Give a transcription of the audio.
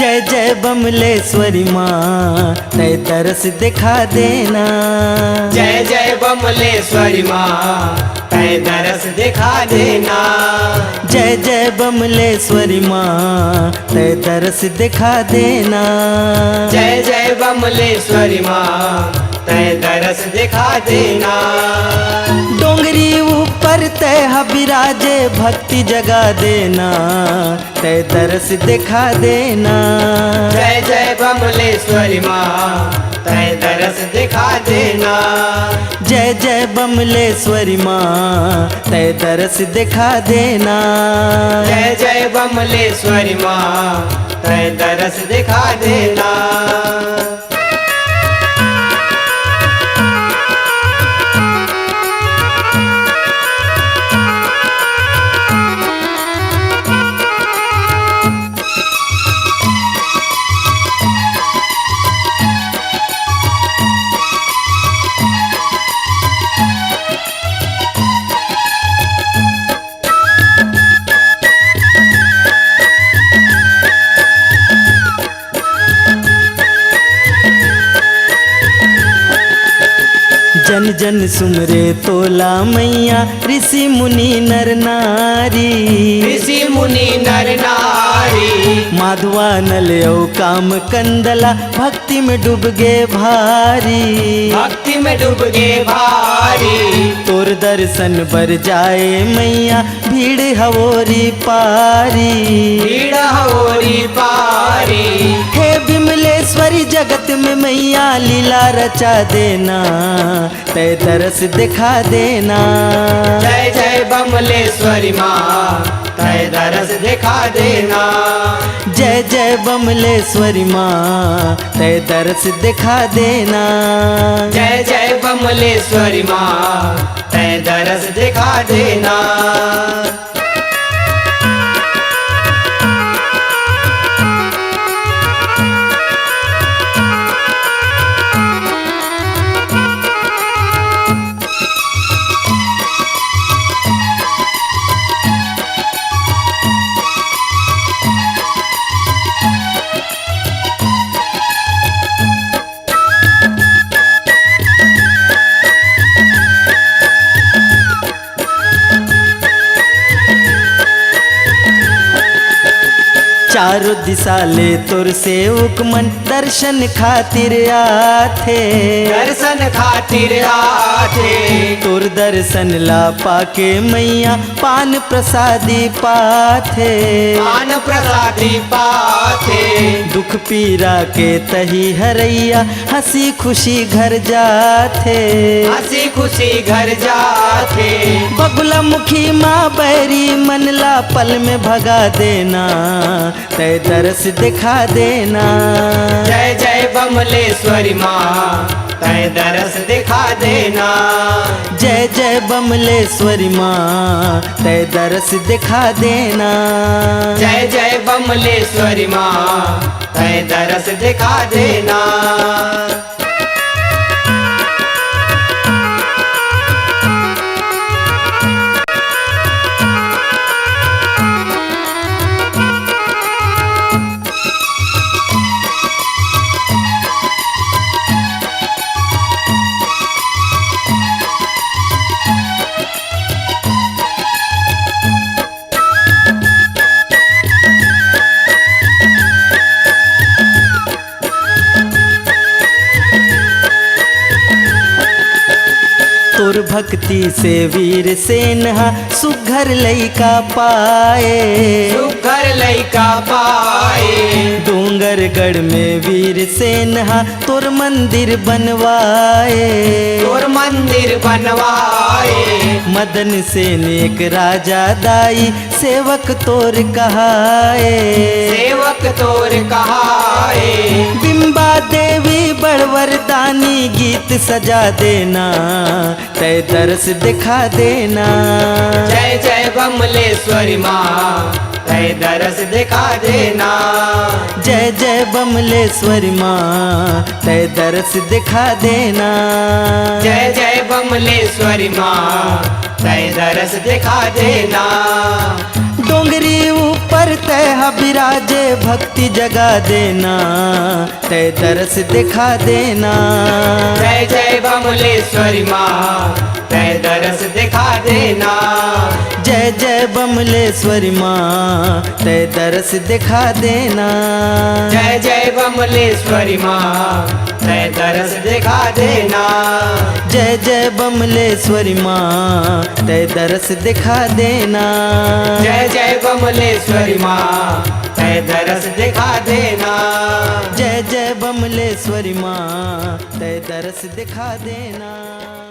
जय जय बमलेश्वरी माँ तय तरस दिखा देना। जय जय बमलेश्वरी माँ तय दरस दिखा देना। जय जय बमलेश्वरी माँ तय तरस दिखा देना। जय जय बमलेश्वरी माँ तय दरस दिखा देना। डोंगरी ऊपर तय विराजे भक्ति जगा देना तय तरस दिखा देना। जय जय बमलेश्वरी माँ तय दरस दिखा देना। जय जय बमलेश्वरी माँ तय तरस दिखा देना। जय जय बमलेश्वरी माँ तय दरस दिखा देना। जन जन सुमरे तोला मैया ऋषि मुनि नर नारी। ऋषि मुनि नर नारी माधवा नलयो काम कंदला भक्ति में डूब गे भारी। भक्ति में डूब गे भारी। तोर दर्शन बर जाए मैया भीड़ हवोरी पारी। भीड़ हवोरी पारी। हे बिमलेश्वरी जगत में मैया लीला रचा देना तय तरस दिखा देना। जय जय बमलेश्वरी माँ तय दरस दिखा देना। जय जय बमलेश्वरी माँ तय तरस दिखा देना। जय जय बमलेश्वरी माँ तय दरस दिखा देना। चारों दिशा ले तुर से उकमन दर्शन खातिर आथे। दर्शन खातिर आथे। तुर दर्शन ला पाके मैया पान प्रसादी पाथे। पान प्रसादी पाथे। दुख पीरा के तही हरैया हंसी खुशी घर जाथे। हंसी खुशी घर जाथे। बगुला मुखी माँ बैरी मनला पल में भगा देना तय दरस दिखा देना। जय जय बमलेश्वरी माँ तय दरस दिखा देना। जय जय बमलेश्वरी माँ तय दरस दिखा देना। जय जय बमलेश्वरी माँ तय दरस दिखा देना। तोर भक्ति से वीर सेनहा सुघर लइका पाए। सुघर लइका पाए। डोंगरगढ़ में वीर सेनहा तोर मंदिर बनवाए। तोर मंदिर बनवाए। मदन सेन एक राजा दाई सेवक तोर कहाए। सेवक तोर कहाए। बिंबा देवी बड़वरदानी गीत सजा देना तय दरस दिखा देना। जय जय बमलेश्वरी माँ तय दरस दिखा देना। जय जय बमलेश्वरी माँ तय दरस दिखा देना। जय जय बमलेश्वरी माँ तय दरस दिखा देना। डोंगरी ऊपर तय विराजे भक्ति जगा देना, तय दरस दिखा देना। जय जय बमलेश्वरी माँ, तय दरस दिखा देना। जय जय बमलेश्वरी माँ, तय दरस दिखा देना। जय जय बमलेश्वरी माँ, तय दरस दिखा देना। जय जय बमलेश्वरी माँ, तय दरस दिखा देना। जय जय बमलेश्वरी माँ, तय दरस दिखा देना। जय जय बमलेश्वरी माँ, तय दरस दिखा देना।